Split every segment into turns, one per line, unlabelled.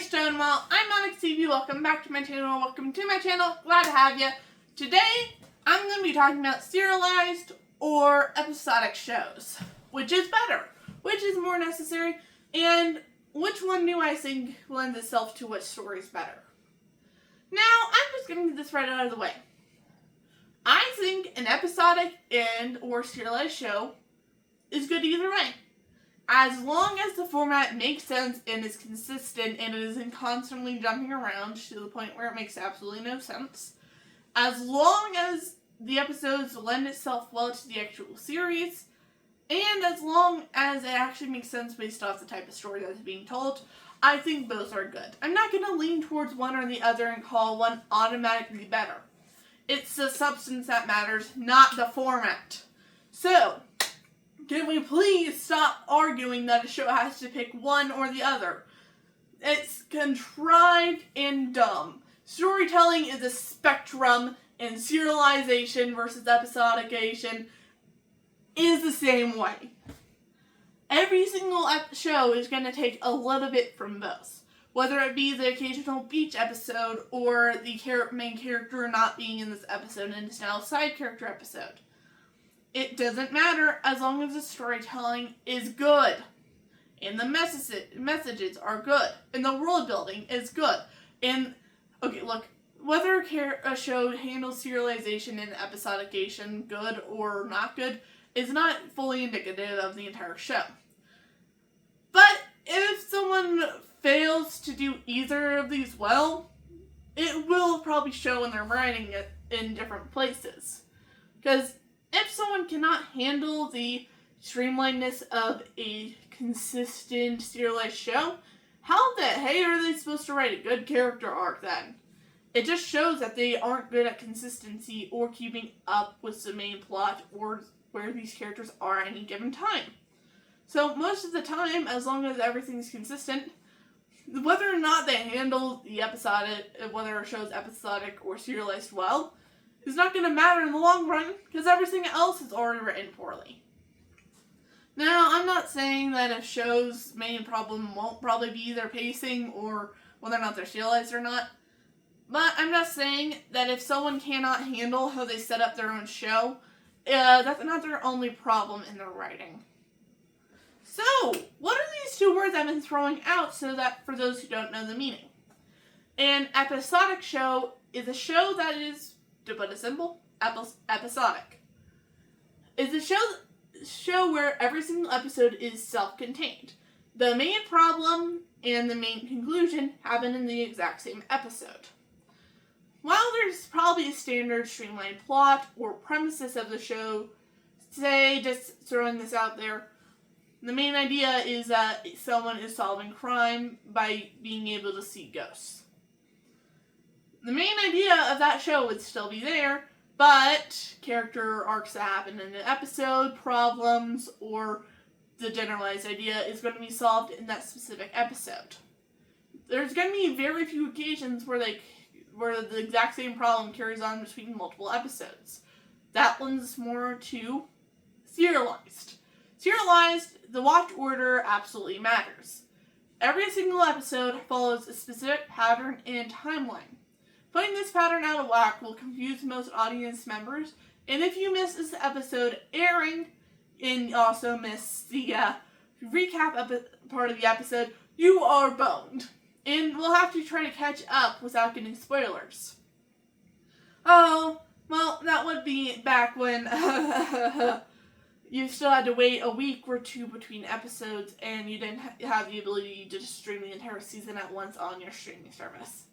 Stonewall. I'm Onyx TV. Welcome back to my channel. Welcome to my channel. Glad to have you. Today, I'm going to be talking about serialized or episodic shows. Which is better? Which is more necessary? And which one do I think lends itself to which story is better? Now, I'm just going to get this right out of the way. I think an episodic and or serialized show is good either way. As long as the format makes sense and is consistent and it isn't constantly jumping around to the point where it makes absolutely no sense. As long as the episodes lend itself well to the actual series, and as long as it actually makes sense based off the type of story that's being told, I think both are good. I'm not going to lean towards one or the other and call one automatically better. It's the substance that matters, not the format. So, can we please stop arguing that a show has to pick one or the other? It's contrived and dumb. Storytelling is a spectrum, and serialization versus episodication is the same way. Every single show is going to take a little bit from both. Whether it be the occasional beach episode or the main character not being in this episode and it's now a side character episode. It doesn't matter as long as the storytelling is good. And the messages are good. And the world building is good. And, okay, look, whether a show handles serialization and episodication good or not good is not fully indicative of the entire show. But if someone fails to do either of these well, it will probably show in their writing it in different places. Because if someone cannot handle the streamlinedness of a consistent serialized show, how the hey are they supposed to write a good character arc then? It just shows that they aren't good at consistency or keeping up with the main plot or where these characters are at any given time. So most of the time, as long as everything's consistent, whether or not they handle the episodic, whether a show's episodic or serialized well, is not going to matter in the long run, because everything else is already written poorly. Now, I'm not saying that a show's main problem won't probably be their pacing or whether or not they're serialized or not, but I'm not saying that if someone cannot handle how they set up their own show, that's not their only problem in their writing. So, what are these two words I've been throwing out so that for those who don't know the meaning? An episodic show is a show that is, to put it simple, episodic. It's a show where every single episode is self-contained. The main problem and the main conclusion happen in the exact same episode. While there's probably a standard streamlined plot or premises of the show, say, just throwing this out there, the main idea is that someone is solving crime by being able to see ghosts. The main idea of that show would still be there, but character arcs that happen in an episode, problems, or the generalized idea is going to be solved in that specific episode. There's going to be very few occasions where the exact same problem carries on between multiple episodes. That lends more to serialized. Serialized, the watch order absolutely matters. Every single episode follows a specific pattern and timeline. Putting this pattern out of whack will confuse most audience members, and if you miss this episode airing, and also miss the recap part of the episode, you are boned. And we'll have to try to catch up without getting spoilers. Oh, well, that would be back when you still had to wait a week or two between episodes and you didn't have the ability to just stream the entire season at once on your streaming service.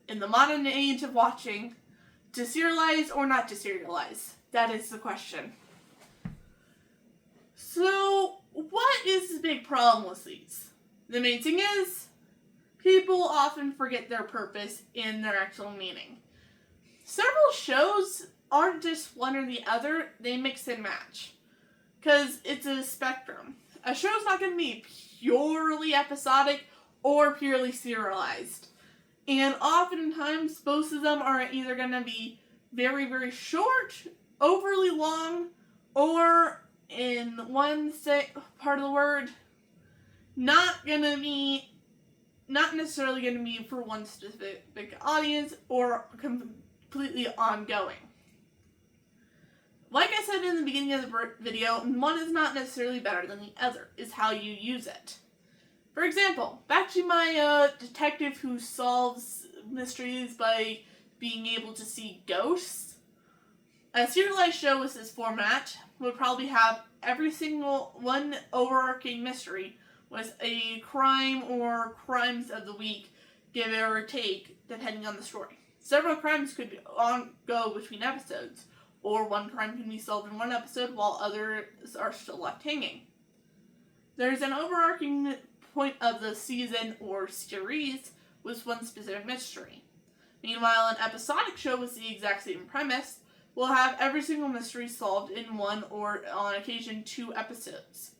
In the modern age of watching, to serialize or not to serialize? That is the question. So, what is the big problem with these? The main thing is, people often forget their purpose and their actual meaning. Several shows aren't just one or the other, they mix and match. Because it's a spectrum. A show's not going to be purely episodic or purely serialized. And oftentimes, both of them are either going to be very, very short, overly long, or in one part of the word, not going to be not necessarily going to be for one specific audience or completely ongoing. Like I said in the beginning of the video, one is not necessarily better than the other. It's how you use it. For example, back to my detective who solves mysteries by being able to see ghosts. A serialized show with this format would probably have every single one overarching mystery with a crime or crimes of the week, give or take, depending on the story. Several crimes could go between episodes, or one crime can be solved in one episode while others are still left hanging. There's an overarching point of the season or series with one specific mystery. Meanwhile, an episodic show with the exact same premise will have every single mystery solved in one or, on occasion, 2 episodes,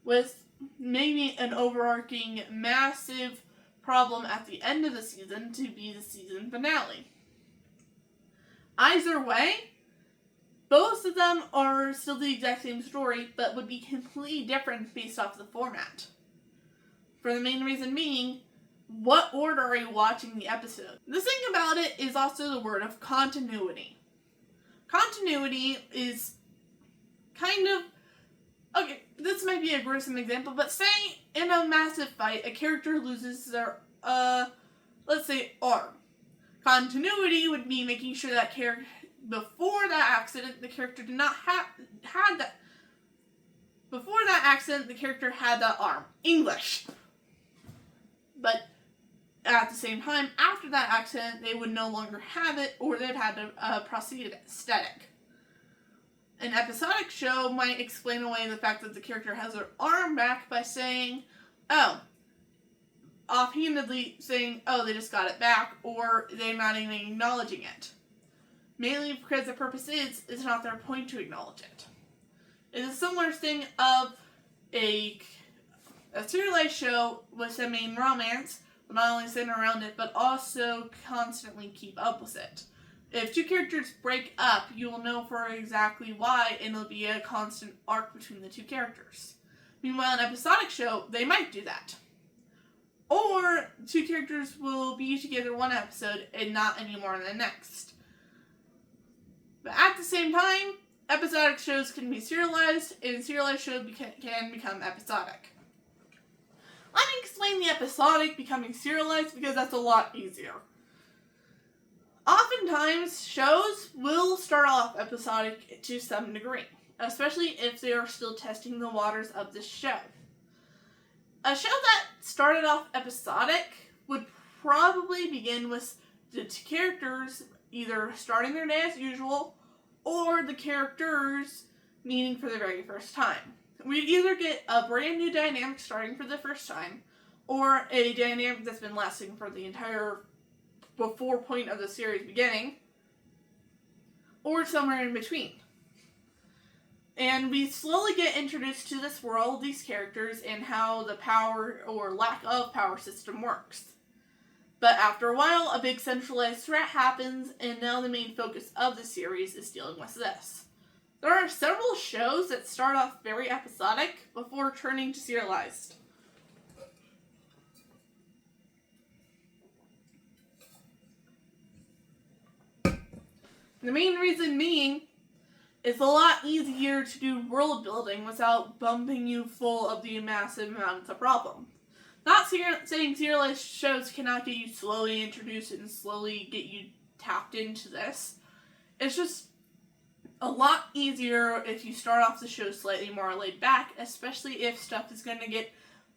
with maybe an overarching massive problem at the end of the season to be the season finale. Either way, both of them are still the exact same story, but would be completely different based off the format. For the main reason being, what order are you watching the episode? The thing about it is also the word of continuity. Continuity is kind of, okay, this might be a gruesome example, but say in a massive fight, a character loses their, let's say, arm. Continuity would be making sure that before that accident, the character did not had that. Before that accident, the character had that arm. English. But at the same time, after that accident, they would no longer have it, or they'd had a prosthetic. An episodic show might explain away the fact that the character has their arm back by saying, offhandedly saying, they just got it back, or they're not even acknowledging it. Mainly because the purpose is, it's not their point to acknowledge it. It's a similar thing of a serialized show with a main romance, will not only center around it, but also constantly keep up with it. If 2 characters break up, you will know for exactly why, and it'll be a constant arc between the 2 characters. Meanwhile, an episodic show, they might do that. Or 2 characters will be together one episode and not anymore in the next. But at the same time, episodic shows can be serialized, and serialized shows can become episodic. Let me explain the episodic becoming serialized because that's a lot easier. Oftentimes, shows will start off episodic to some degree, especially if they are still testing the waters of the show. A show that started off episodic would probably begin with the 2 characters either starting their day as usual, or the characters meeting for the very first time. We'd either get a brand new dynamic starting for the first time, or a dynamic that's been lasting for the entire before point of the series beginning, or somewhere in between. And we slowly get introduced to this world, these characters, and how the power or lack of power system works. But after a while, a big centralized threat happens, and now the main focus of the series is dealing with this. There are several shows that start off very episodic before turning to serialized. The main reason being, it's a lot easier to do world building without bumping you full of the massive amounts of problems. Not saying serialized shows cannot get you slowly introduced and slowly get you tapped into this. It's just a lot easier if you start off the show slightly more laid back, especially if stuff is going to get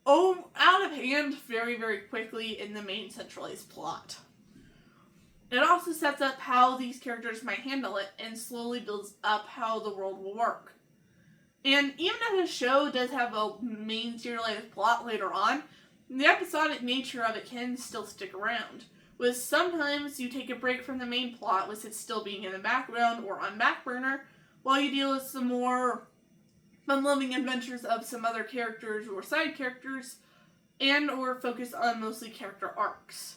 out of hand very, very quickly in the main centralized plot. It also sets up how these characters might handle it and slowly builds up how the world will work. And even if a show does have a main serialized plot later on, the episodic nature of it can still stick around, with sometimes you take a break from the main plot with it still being in the background or on back burner, while you deal with some more fun-loving adventures of some other characters or side characters, and or focus on mostly character arcs.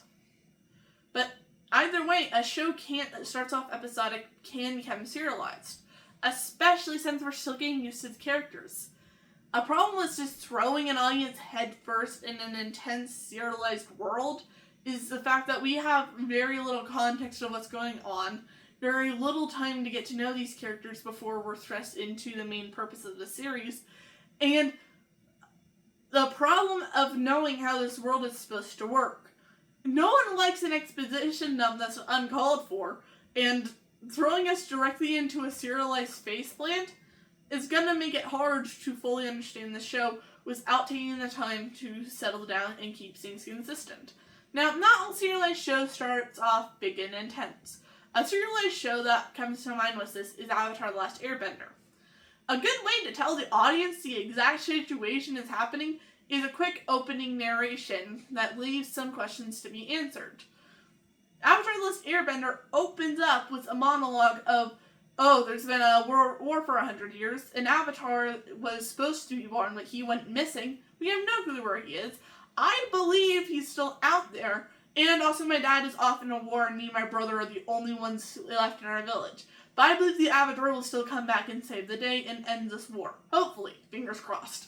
But either way, a show that starts off episodic can become serialized, especially since we're still getting used to the characters. A problem with just throwing an audience headfirst in an intense serialized world is the fact that we have very little context of what's going on, very little time to get to know these characters before we're thrust into the main purpose of the series, and the problem of knowing how this world is supposed to work. No one likes an exposition dump that's uncalled for, and throwing us directly into a serialized faceplant is going to make it hard to fully understand the show without taking the time to settle down and keep things consistent. Now, not all serialized shows starts off big and intense. A serialized show that comes to mind with this is Avatar: The Last Airbender. A good way to tell the audience the exact situation is happening is a quick opening narration that leaves some questions to be answered. Avatar: The Last Airbender opens up with a monologue of, there's been a war for 100 years, and Avatar was supposed to be born, but he went missing. We have no clue where he is. I believe he's still out there, and also my dad is off in a war, and me and my brother are the only ones left in our village. But I believe the Avatar will still come back and save the day and end this war. Hopefully. Fingers crossed.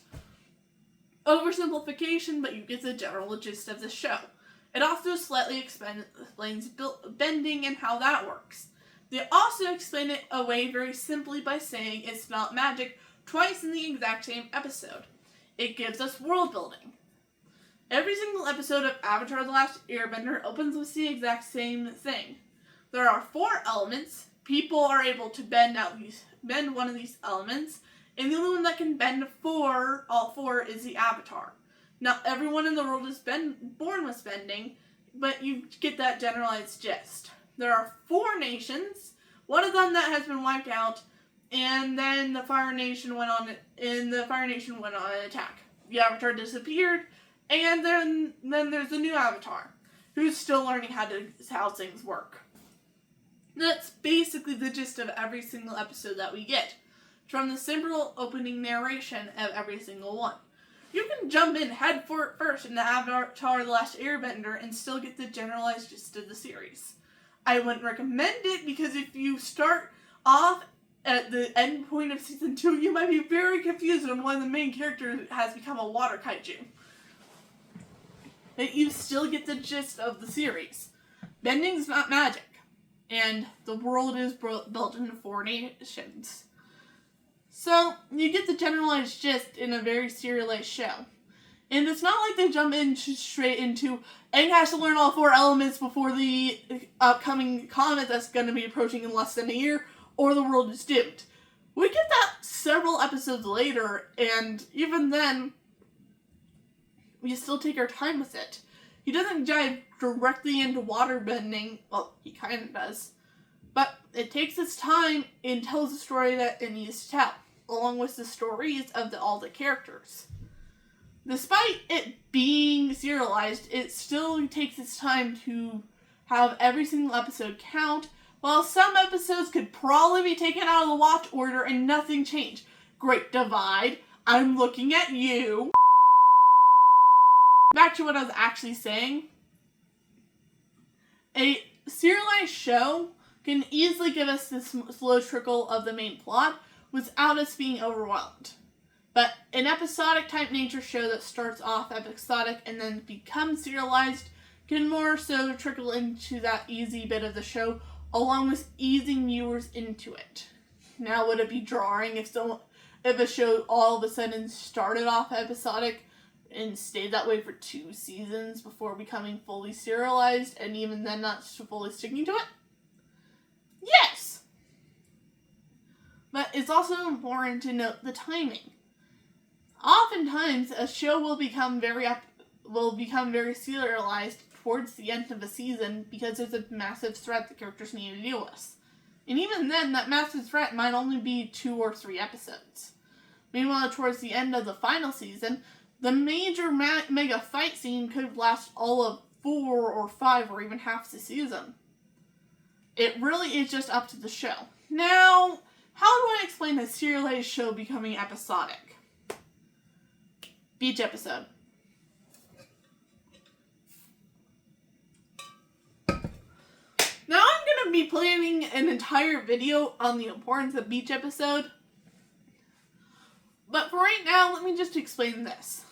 Oversimplification, but you get the general gist of the show. It also slightly explains bending and how that works. They also explain it away very simply by saying it's not magic twice in the exact same episode. It gives us world building. Every single episode of Avatar: The Last Airbender opens with the exact same thing. There are 4 elements. People are able to bend one of these elements, and the only one that can bend all 4 is the Avatar. Not everyone in the world is born with bending, but you get that generalized gist. There are 4 nations, one of them that has been wiped out, and then the Fire Nation went on an attack. The Avatar disappeared, and then there's a new Avatar, who's still learning how things work. That's basically the gist of every single episode that we get, from the simple opening narration of every single one. You can jump in head first into Avatar: The Last Airbender and still get the generalized gist of the series. I wouldn't recommend it because if you start off at the end point of season 2, you might be very confused on why the main character has become a water kaiju. But you still get the gist of the series. Bending's not magic, and the world is built into 4 nations. So, you get the generalized gist in a very serialized show. And it's not like they jump straight into, Aang has to learn all 4 elements before the upcoming comet that's going to be approaching in less than a year, or the world is doomed. We get that several episodes later, and even then, we still take our time with it. He doesn't dive directly into water bending, well, he kind of does, but it takes its time and tells the story that it needs to tell, along with the stories of all the characters. Despite it being serialized, it still takes its time to have every single episode count, while some episodes could probably be taken out of the watch order and nothing changed. Great divide. I'm looking at you. Back to what I was actually saying. A serialized show can easily give us this slow trickle of the main plot without us being overwhelmed. But an episodic type nature show that starts off episodic and then becomes serialized can more so trickle into that easy bit of the show, along with easing viewers into it. Now, would it be jarring if a show all of a sudden started off episodic and stayed that way for 2 seasons before becoming fully serialized, and even then not fully sticking to it? Yes! But it's also important to note the timing. Oftentimes, a show will become very serialized towards the end of a season because there's a massive threat the characters need to deal with. And even then, that massive threat might only be 2 or 3 episodes. Meanwhile, towards the end of the final season, the major mega fight scene could last all of 4 or 5 or even half the season. It really is just up to the show. Now, how do I explain a serialized show becoming episodic? Beach episode. Now I'm going to be planning an entire video on the importance of beach episode, But for right now, let me just explain this.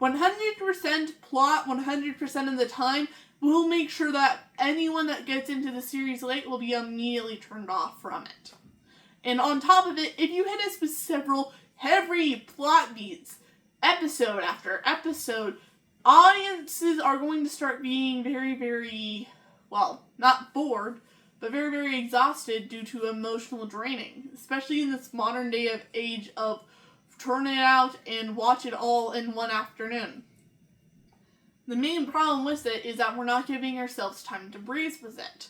100% plot, 100% of the time, we'll make sure that anyone that gets into the series late will be immediately turned off from it. And on top of it, if you hit us with several heavy plot beats, episode after episode, audiences are going to start being very, very, well, not bored, but very, very exhausted due to emotional draining, especially in this modern day of age of turn it out and watch it all in one afternoon. The main problem with it is that we're not giving ourselves time to breathe with it.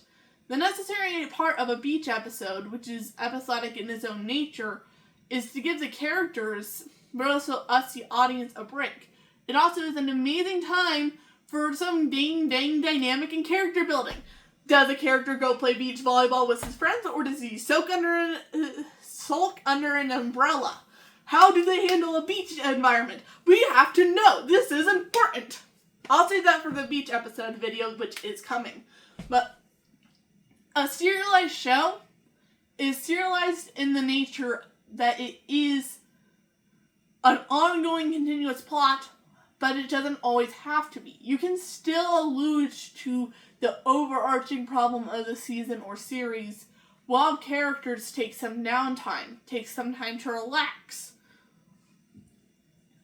The necessary part of a beach episode, which is episodic in its own nature, is to give the characters, but also us, the audience, a break. It also is an amazing time for some dang dynamic and character building. Does a character go play beach volleyball with his friends, or does he sulk under an umbrella? How do they handle a beach environment? We have to know. This is important. I'll save that for the beach episode video, which is coming. But a serialized show is serialized in the nature that it is an ongoing continuous plot, but it doesn't always have to be. You can still allude to the overarching problem of the season or series while characters take some downtime, take some time to relax.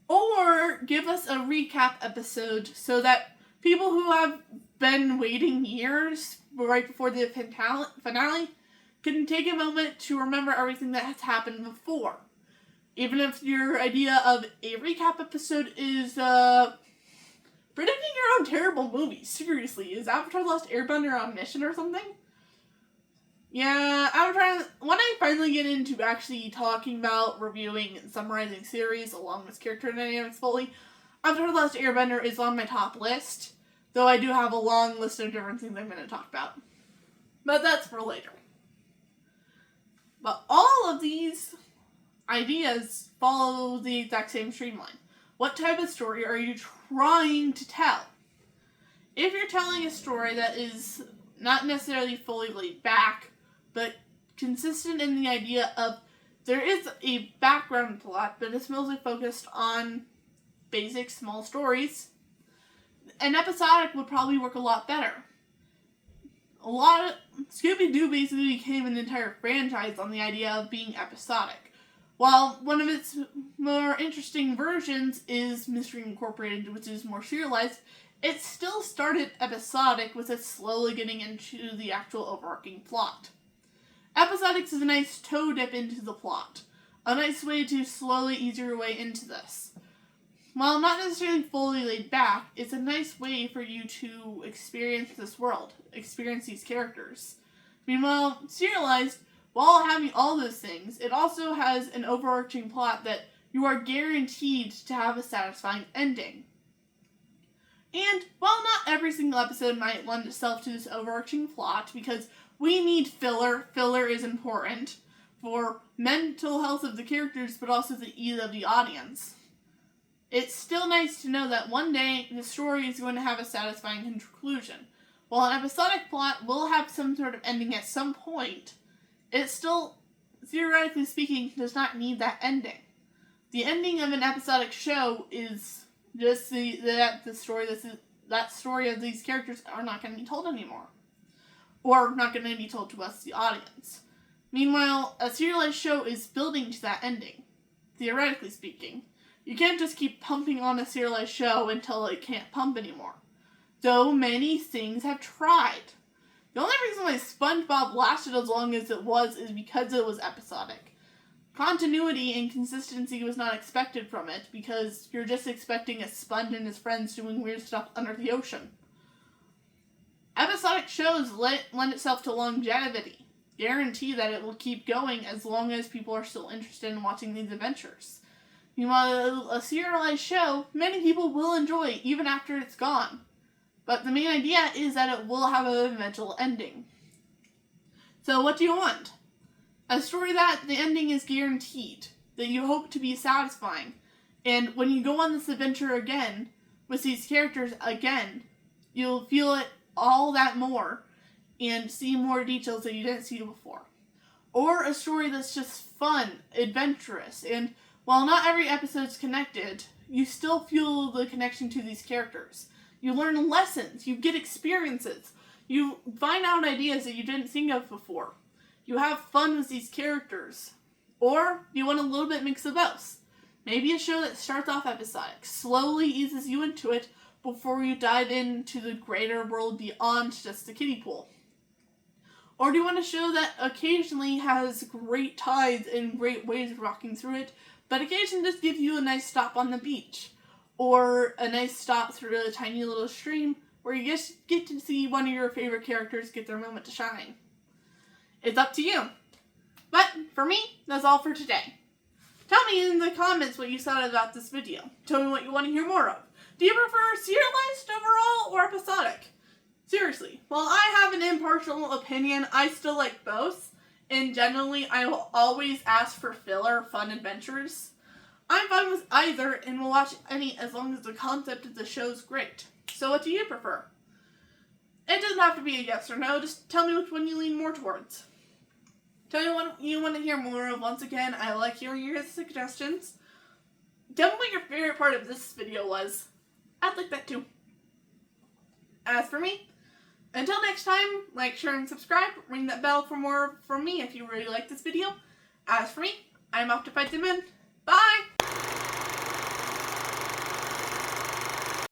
Or give us a recap episode so that people who have been waiting years right before the finale can take a moment to remember everything that has happened before. Even if your idea of a recap episode is predicting your own terrible movies. Seriously, is Avatar The Last Airbender on mission or something? Yeah, when I finally get into actually talking about, reviewing, and summarizing series along with character dynamics fully, Avatar The Last Airbender is on my top list, though I do have a long list of different things I'm going to talk about. But that's for later. But all of these ideas follow the exact same streamline. What type of story are you trying to tell? If you're telling a story that is not necessarily fully laid back, but consistent in the idea of there is a background plot, but it's mostly focused on basic small stories, an episodic would probably work a lot better. Scooby-Doo basically became an entire franchise on the idea of being episodic. While one of its more interesting versions is Mystery Incorporated, which is more serialized, it still started episodic with it slowly getting into the actual overarching plot. Episodics is a nice toe dip into the plot. A nice way to slowly ease your way into this. While not necessarily fully laid back, it's a nice way for you to experience this world, experience these characters. Meanwhile, Serialized, while having all those things, it also has an overarching plot that you are guaranteed to have a satisfying ending. And while not every single episode might lend itself to this overarching plot, because we need filler is important for mental health of the characters, but also the ease of the audience. It's still nice to know that one day the story is going to have a satisfying conclusion. While an episodic plot will have some sort of ending at some point, it still, theoretically speaking, does not need that ending. The ending of an episodic show is just that story of these characters are not going to be told anymore. Or not going to be told to us, the audience. Meanwhile, a serialized show is building to that ending, theoretically speaking. You can't just keep pumping on a serialized show until it can't pump anymore. Though many things have tried. The only reason why SpongeBob lasted as long as it was is because it was episodic. Continuity and consistency was not expected from it because you're just expecting a sponge and his friends doing weird stuff under the ocean. Episodic shows lend itself to longevity. Guarantee that it will keep going as long as people are still interested in watching these adventures. Meanwhile, a serialized show, many people will enjoy even after it's gone. But the main idea is that it will have an eventual ending. So what do you want? A story that the ending is guaranteed, that you hope to be satisfying, and when you go on this adventure again, with these characters again, you'll feel it all that more, and see more details that you didn't see before. Or a story that's just fun, adventurous, and While not every episode's connected, you still feel the connection to these characters. You learn lessons, you get experiences, you find out ideas that you didn't think of before. You have fun with these characters. Or you want a little bit mix of both. Maybe a show that starts off episodic, slowly eases you into it before you dive into the greater world beyond just the kiddie pool. Or do you want a show that occasionally has great tides and great waves rocking through it, but occasionally just gives you a nice stop on the beach, or a nice stop through a tiny little stream where you just get to see one of your favorite characters get their moment to shine? It's up to you. But for me, that's all for today. Tell me in the comments what you thought about this video. Tell me what you want to hear more of. Do you prefer serialized overall or episodic? Seriously, while I have an impartial opinion, I still like both. And generally, I will always ask for filler, fun adventures. I'm fine with either and will watch any as long as the concept of the show's great. So what do you prefer? It doesn't have to be a yes or no, just tell me which one you lean more towards. Tell me what you want to hear more of. Once again, I like hearing your suggestions. Tell me what your favorite part of this video was. I'd like that too. As for me, until next time, like, share, and subscribe. Ring that bell for more from me if you really like this video. As for me, I'm off to fight them in. Bye!